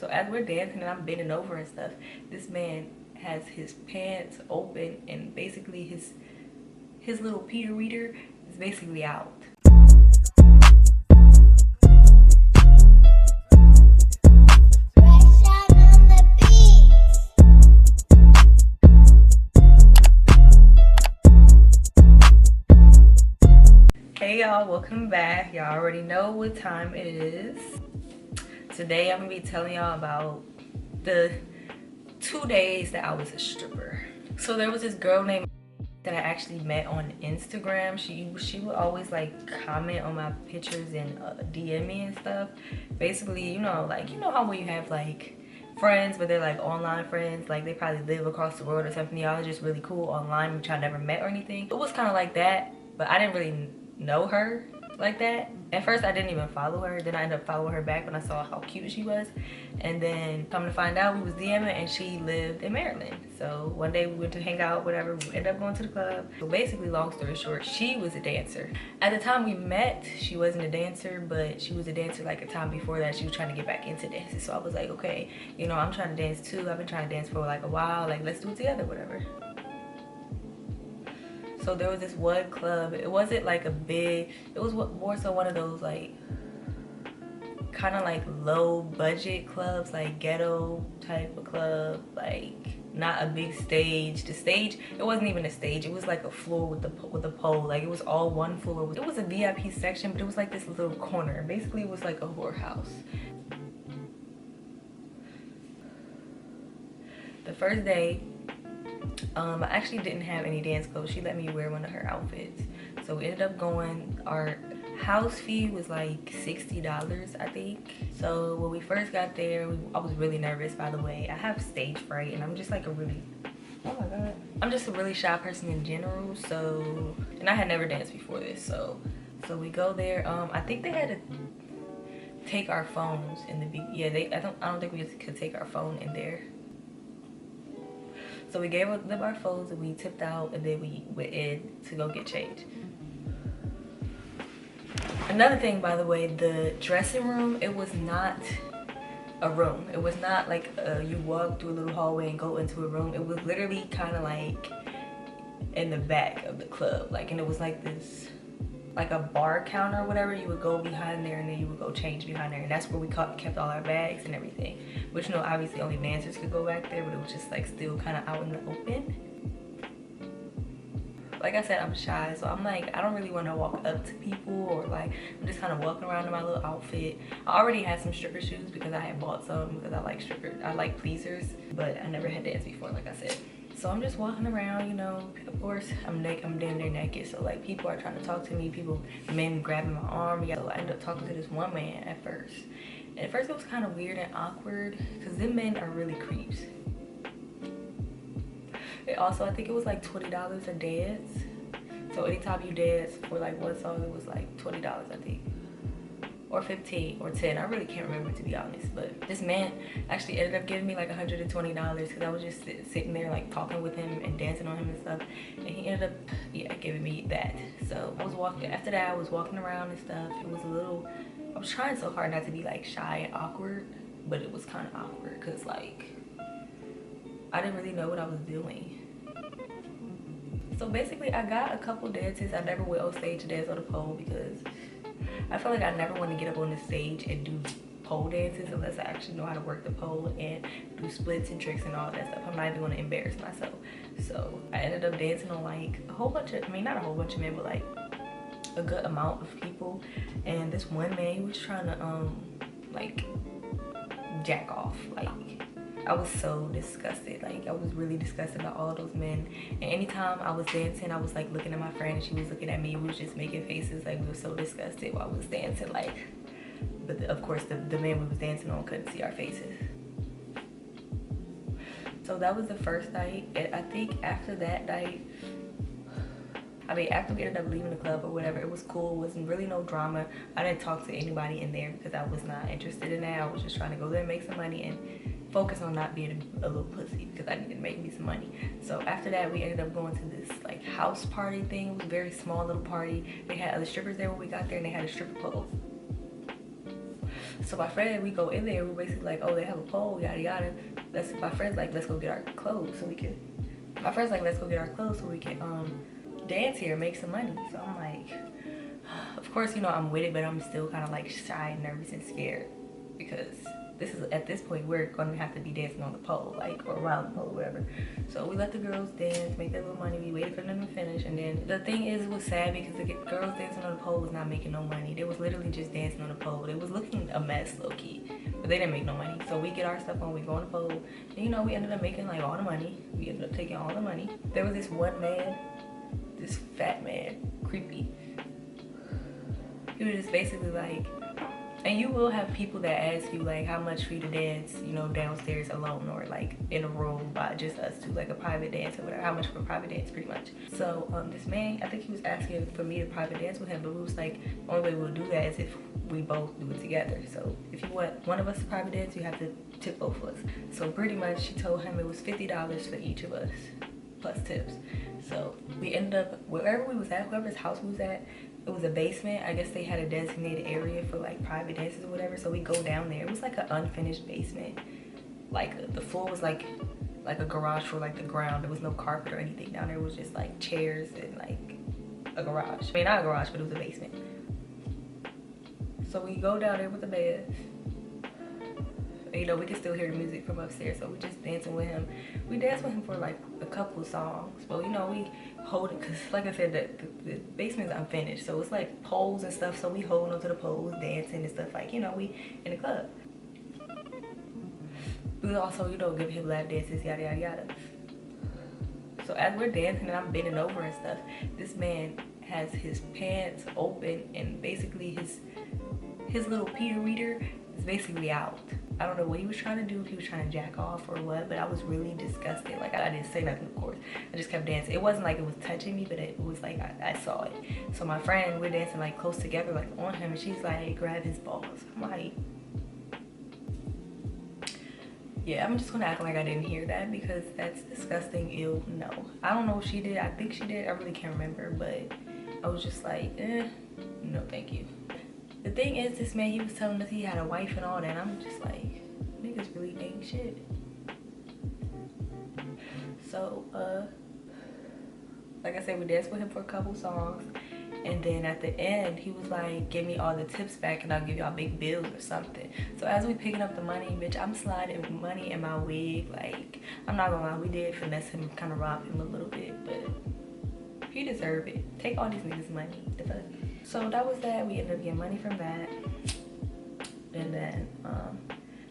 So as we're dancing and I'm bending over and stuff, this man has his pants open and basically his little Peter reader is basically out. Hey y'all, welcome back. Y'all already know what time it is. Today I'm gonna be telling y'all about the 2 days that I was a stripper. So there was this girl named that I actually met on Instagram. She would always like comment on my pictures and DM me and stuff. Basically, you know how when you have like friends but they're like online friends, like they probably live across the world or something, y'all are just really cool online which I never met or anything. It was kind of like that, but I didn't really know her like that. At first I didn't even follow her, then I ended up following her back when I saw how cute she was, and then come to find out we was DMing and she lived in Maryland. So one day we went to hang out, whatever, we ended up going to the club. So basically, long story short, she was a dancer. At the time we met, she wasn't a dancer, but she was a dancer like a time before that. She was trying to get back into dancing. So I was like, okay, you know, I'm trying to dance too. I've been trying to dance for like a while, like let's do it together, whatever. So there was this one club. It wasn't like a big, it was more so one of those like kind of like low budget clubs, like ghetto type of club, like not a big stage. The stage, it wasn't even a stage, it was like a floor with the pole, like it was all one floor. It was a VIP section, but it was like this little corner. Basically it was like a whorehouse. The first day, I actually didn't have any dance clothes. She let me wear one of her outfits. So we ended up going, our house fee was like $60, I think. So when we first got there, I was really nervous, by the way. I have stage fright and I'm just like a really, oh my God. I'm just a really shy person in general, so, and I had never danced before this, so we go there. I think they had to take our phones in the I don't think we could take our phone in there. So we gave them our phones and we tipped out, and then we went in to go get changed. Another thing, by the way, the dressing room, it was not a room. It was not like you walk through a little hallway and go into a room. It was literally kind of like in the back of the club, like, and it was like this, like a bar counter or whatever. You would go behind there and then you would go change behind there, and that's where we kept all our bags and everything, which, you know, obviously only dancers could go back there, but it was just like still kind of out in the open. Like I said, I'm shy, so I'm like, I don't really want to walk up to people, or like, I'm just kind of walking around in my little outfit. I already had some stripper shoes because I had bought some because I like pleasers, but I never had danced before, like I said. So I'm just walking around, you know. Of course, I'm damn near naked, so like people are trying to talk to me, men grabbing my arm. Yeah, so I ended up talking to this one man at first. And at first it was kind of weird and awkward because them men are really creeps. And also, I think it was like $20 a dance. So anytime you dance for like one song, it was like $20, I think. Or 15 or 10, I really can't remember, to be honest. But this man actually ended up giving me like $120 because I was just sitting there like talking with him and dancing on him and stuff, and he ended up, yeah, giving me that. So I was walking, after that I was walking around and stuff. It was a little, I was trying so hard not to be like shy and awkward, but it was kind of awkward because like I didn't really know what I was doing. So basically I got a couple dances. I never went on stage to dance on the pole because I feel like I never want to get up on the stage and do pole dances unless I actually know how to work the pole and do splits and tricks and all that stuff. I'm not even going to embarrass myself. So I ended up dancing on like a whole bunch of, I mean, not a whole bunch of men, but like a good amount of people. And this one man, he was trying to like jack off. Like, I was so disgusted. Like, I was really disgusted by all those men. And anytime I was dancing, I was like looking at my friend and she was looking at me. We was just making faces like we were so disgusted while I was dancing. Like, but of course the man we was dancing on couldn't see our faces. So that was the first night. And I think after that night, I mean, after we ended up leaving the club or whatever, it was cool. It wasn't really no drama. I didn't talk to anybody in there because I was not interested in that. I was just trying to go there and make some money and focus on not being a little pussy because I needed to make me some money. So after that, we ended up going to this like house party thing. It was a very small little party. They had other strippers there when we got there, and they had a stripper pole. So my friend, we go in there, we're basically like, oh, they have a pole, yada yada. My friend's like, let's go get our clothes so we can dance here, make some money. So I'm like, of course, you know, I'm with it, but I'm still kind of like shy, nervous, and scared because at this point we're going to have to be dancing on the pole, like, or around the pole, whatever. So we let the girls dance, make their little money. We waited for them to finish, and then the thing is, it was sad because the girls dancing on the pole was not making no money. They was literally just dancing on the pole. It was looking a mess, low key, but they didn't make no money. So we get our stuff on, we go on the pole, and you know, we ended up making like all the money. We ended up taking all the money. There was this one man, this fat man, creepy. He was just basically like, and you will have people that ask you like how much for you to dance, you know, downstairs alone or like in a room by just us two, like a private dance or whatever, how much for a private dance pretty much. So this man, I think he was asking for me to private dance with him, but we was like, the only way we'll do that is if we both do it together. So if you want one of us to private dance, you have to tip both of us. So pretty much she told him it was $50 for each of us plus tips. So we ended up, wherever we was at, whoever's house we was at, it was a basement. I guess they had a designated area for like private dances or whatever. So we go down there. It was like an unfinished basement. Like the floor was like a garage for like the ground. There was no carpet or anything down there. It was just like chairs and like a garage. I mean, not a garage, but it was a basement. So we go down there with the bed. You know, we can still hear the music from upstairs, so we just dancing with him. We danced with him for like a couple of songs, but you know, we hold it because, like I said, the basement's unfinished, so it's like poles and stuff. So we holding onto the poles, dancing and stuff, like, you know, we in the club. We also, you know, give him lap dances, yada yada yada. So as we're dancing and I'm bending over and stuff, this man has his pants open and basically his little Peter reader is basically out. I don't know what he was trying to do, if he was trying to jack off or what, but I was really disgusted. Like, I didn't say nothing, of course. I just kept dancing. It wasn't like it was touching me, but it was like I saw it. So my friend, we're dancing like close together, like on him, and she's like, grab his balls. I'm like, yeah, I'm just gonna act like I didn't hear that because that's disgusting. Ew, no. I don't know if she did. I think she did. I really can't remember, but I was just like, no, thank you. The thing is, this man, he was telling us he had a wife and all that, and I'm just like, niggas really ain't shit. So, like I said, we danced with him for a couple songs, and then at the end, he was like, give me all the tips back and I'll give y'all big bills or something. So as we picking up the money, bitch, I'm sliding money in my wig. Like, I'm not gonna lie, we did finesse him, kind of rob him a little bit, but he deserved it. Take all these niggas' money, the fuck. So that was that. We ended up getting money from that. And then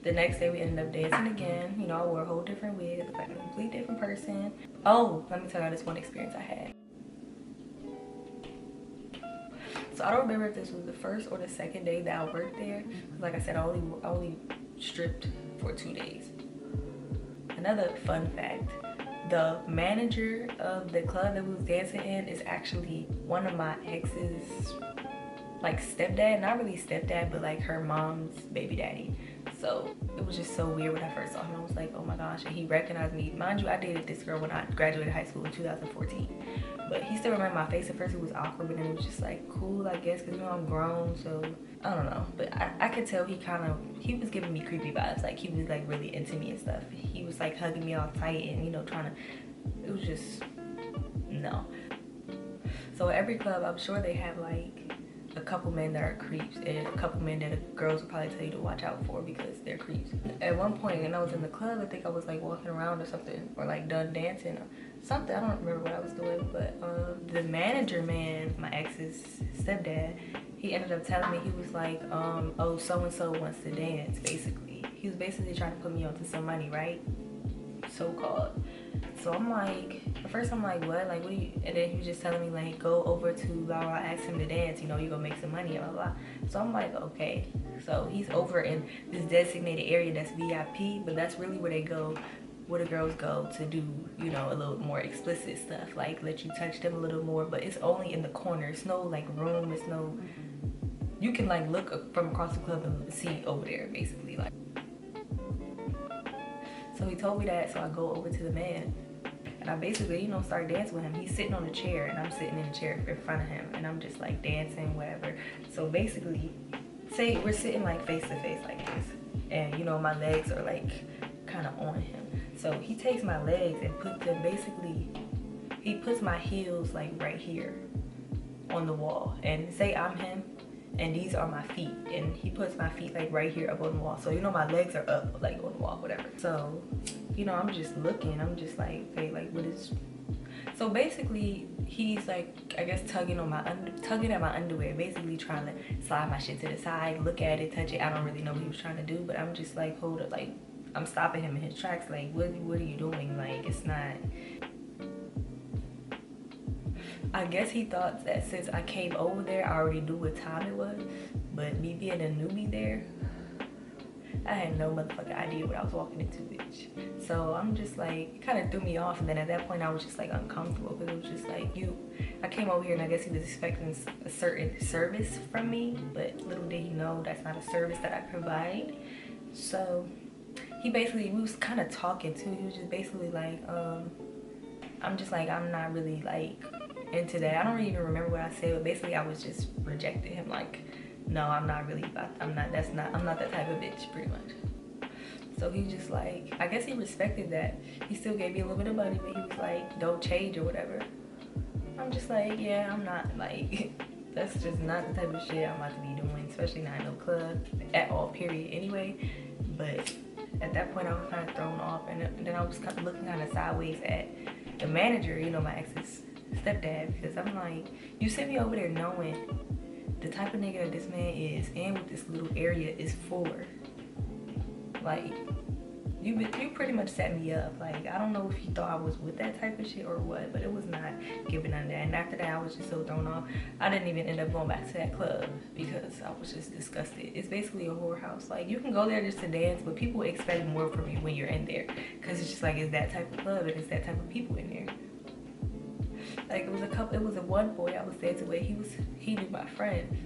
the next day we ended up dancing again. You know, I wore a whole different wig, like a complete different person. Oh, let me tell you this one experience I had. So I don't remember if this was the first or the second day that I worked there. Like I said, I only stripped for 2 days. Another fun fact. The manager of the club that we was dancing in is actually one of my ex's, like, stepdad. Not really stepdad, but like her mom's baby daddy. So it was just so weird when I first saw him. I was like, oh my gosh. And he recognized me. Mind you, I dated this girl when I graduated high school in 2014. But he still remembered my face. At first it was awkward, but then it was just like cool, I guess, because, you know, I'm grown, so I don't know. But I could tell he was giving me creepy vibes. Like, he was like really into me and stuff. He was like hugging me all tight and, you know, it was just, no. So at every club, I'm sure they have like a couple men that are creeps and a couple men that the girls will probably tell you to watch out for because they're creeps. At one point, when I was in the club, I think I was like walking around or something, or like done dancing or something. I don't remember what I was doing, but the manager man, my ex's stepdad, he ended up telling me, he was like, oh, so-and-so wants to dance, basically. He was basically trying to put me onto some money, right? So-called. So I'm like, at first I'm like, what? Like, what do you, and then he was just telling me, like, go over to blah, blah, ask him to dance, you know, you're gonna make some money, blah, blah. So I'm like, okay. So he's over in this designated area that's VIP, but that's really where they go, where the girls go to do, you know, a little more explicit stuff, like let you touch them a little more, but it's only in the corner. It's no like room, it's no, you can like look from across the club and see over there, basically. Like, so he told me that, so I go over to the man and I basically, you know, start dancing with him. He's sitting on a chair and I'm sitting in a chair in front of him and I'm just like dancing, whatever. So basically say we're sitting like face to face like this, and you know my legs are like kind of on him. So he takes my legs and puts them basically, he puts my heels like right here on the wall, and say I'm him and these are my feet, and he puts my feet like right here up on the wall. So you know my legs are up like on the wall, whatever. So you know I'm just looking, I'm just like, okay, like what is, so basically he's like, I guess tugging on my tugging at my underwear, basically trying to slide my shit to the side, look at it, touch it. I don't really know what he was trying to do, but I'm just like, hold up, like I'm stopping him in his tracks, like what are you doing? Like it's not, I guess he thought that since I came over there I already knew what time it was, but me being a newbie there, I had no motherfucking idea what I was walking into, bitch. So I'm just like, it kind of threw me off, and then at that point I was just like uncomfortable, because it was just like, I came over here and I guess he was expecting a certain service from me, but little did he know that's not a service that I provide. So he basically, we was kind of talking too, he was just basically like, I'm just like, I'm not really like into that. I don't even remember what I said, but basically I was just rejecting him, like, no, I'm not really about, I'm not that type of bitch, pretty much. So he just like, I guess he respected that. He still gave me a little bit of money, but he was like, don't change or whatever. I'm just like, yeah, I'm not like, that's just not the type of shit I'm about to be doing, especially not in no club at all, period, anyway. But at that point I was kind of thrown off, and then I was kind of looking kind of sideways at the manager, you know, my ex's stepdad, because I'm like, you sent me over there knowing the type of nigga that this man is and what this little area is for. Like, you pretty much set me up. Like, I don't know if he thought I was with that type of shit or what, but it was not giving on that. And after that I was just so thrown off, I didn't even end up going back to that club because I was just disgusted. It's basically a whorehouse. Like, you can go there just to dance, but people expect more from you when you're in there, because it's just like, it's that type of club and it's that type of people in there. Like, it was a one boy I was there to where he knew my friend.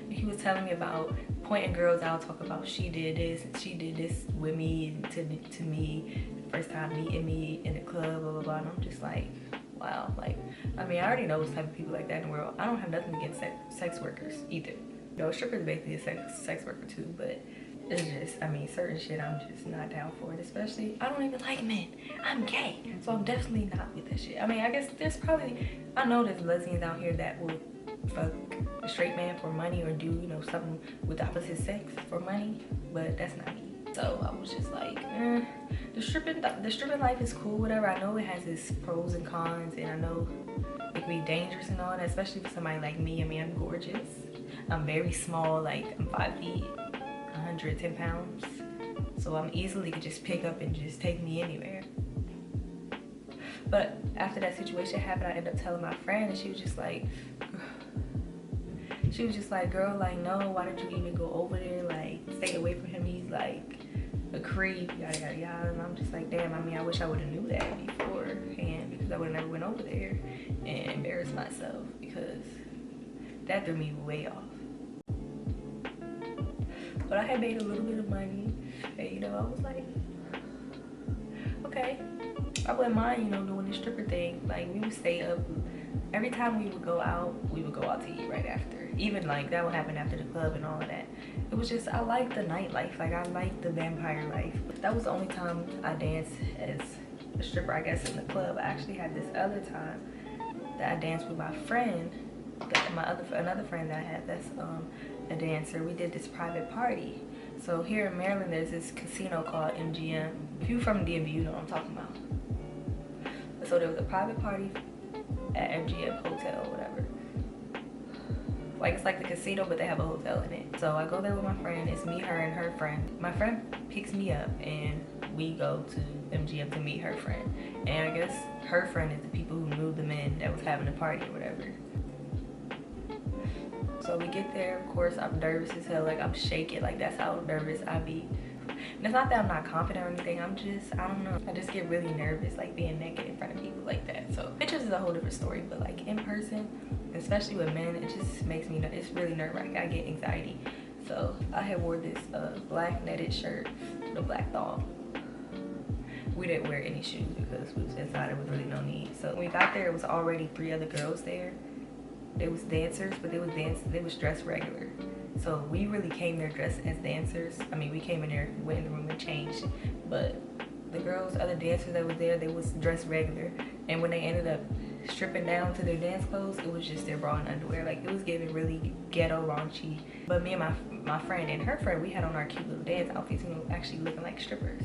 He was telling me about pointing girls out, talk about she did this and she did this with me and to me, first time meeting me in the club, blah blah blah. And I'm just like, wow. Like, I mean, I already know those type of people like that in the world. I don't have nothing against sex workers either. You know, a stripper is basically a sex worker too, but it's just, I mean, certain shit I'm just not down for it. Especially, I don't even like men. I'm gay, so I'm definitely not with that shit. I mean, I guess there's probably, I know there's lesbians out here that will fuck a straight man for money, or do, you know, something with the opposite sex for money, but that's not me. So I was just like, the stripping life is cool, whatever. I know it has its pros and cons, and I know it can be dangerous and all that, especially for somebody like me. I mean, I'm gorgeous. I'm very small, like I'm 5 feet, 110 pounds. So I'm easily could just pick up and just take me anywhere. But after that situation happened, I ended up telling my friend, and she was just like, girl, like, no, why did you even go over there? Like, stay away from him. He's like a creep, yada yada yada. And I'm just like, damn, I mean, I wish I would have knew that beforehand, because I would have never went over there and embarrassed myself, because that threw me way off. But I had made a little bit of money, and you know, I was like, okay, I wouldn't mind, you know, doing this stripper thing. Like, we would stay up. Every time we would go out to eat right after. Even like that would happen after the club and all of that. It was just, I like the nightlife. Like, I like the vampire life. That was the only time I danced as a stripper, I guess, in the club. I actually had this other time that I danced with my friend, another friend that I had that's a dancer. We did this private party. So here in Maryland, there's this casino called MGM. If you're from DMV, you know what I'm talking about. So there was a private party at MGM Hotel or whatever. Like, it's like the casino, but they have a hotel in it. So I go there with my friend. It's me, her, and her friend. My friend picks me up, and we go to MGM to meet her friend. And I guess her friend is the people who knew the men that was having the party or whatever. So we get there. Of course, I'm nervous as hell. Like, I'm shaking. Like, that's how nervous I be. And it's not that I'm not confident or anything. I'm just, I don't know. I just get really nervous, like, being naked in front of people like that. So pictures is a whole different story. But, like, in person, especially with men, it just makes me, it's really nerve-wracking. I get anxiety. So I had wore this black netted shirt with a black thong. We didn't wear any shoes because we was inside. There was really no need. So when we got there, it was already 3 other girls there. They was dancers, but they was dressed regular. So we really came there dressed as dancers. I mean, we came in there, went in the room and changed. But the girls, other dancers that was there, they was dressed regular. And when they ended up stripping down to their dance clothes, it was just their bra and underwear. Like, it was giving really ghetto raunchy. But me and my friend and her friend, we had on our cute little dance outfits and we were actually looking like strippers.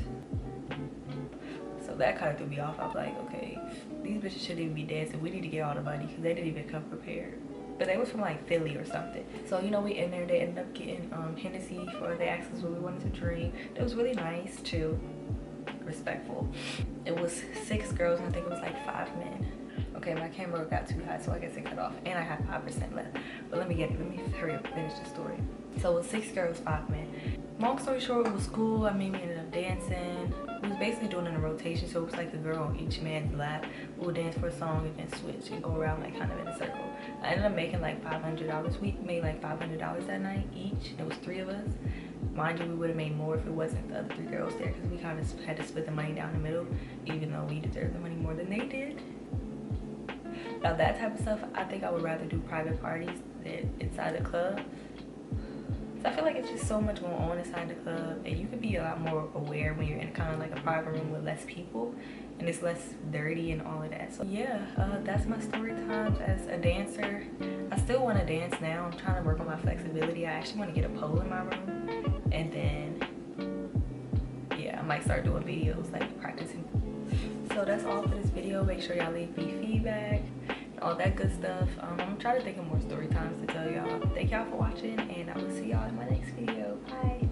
So that kind of threw me off. I was like, okay, these bitches shouldn't even be dancing. We need to get all the money because they didn't even come prepared. But they was from like Philly or something. So, you know, we in there, they ended up getting Hennessy for the access what we wanted to drink. It was really nice too, respectful. It was 6 girls and I think it was like 5 men. Okay, my camera got too high, so I guess it cut off, and I have 5% left. But let me hurry up and finish the story. So it was 6 girls, 5 men. Long story short, it was cool. I mean, we ended up dancing. We was basically doing it in a rotation, so it was like a girl on each man's lap. We would dance for a song and then switch and go around like kind of in a circle. I ended up making like $500. We made like $500 that night each. There was 3 of us. Mind you, we would have made more if it wasn't the other 3 girls there, because we kind of had to split the money down the middle, even though we deserved the money more than they did. Now that type of stuff, I think I would rather do private parties than inside the club. So I feel like it's just so much going on inside the club, and you can be a lot more aware when you're in kind of like a private room with less people, and it's less dirty and all of that. So yeah, that's my story times as a dancer. I still want to dance now. I'm trying to work on my flexibility. I actually want to get a pole in my room, and then yeah, I might start doing videos like practicing. So that's all for this video. Make sure y'all leave me feedback and all that good stuff. I'm gonna try to think of more story times to tell y'all. Thank y'all for watching, and I will see y'all in my next video. Bye.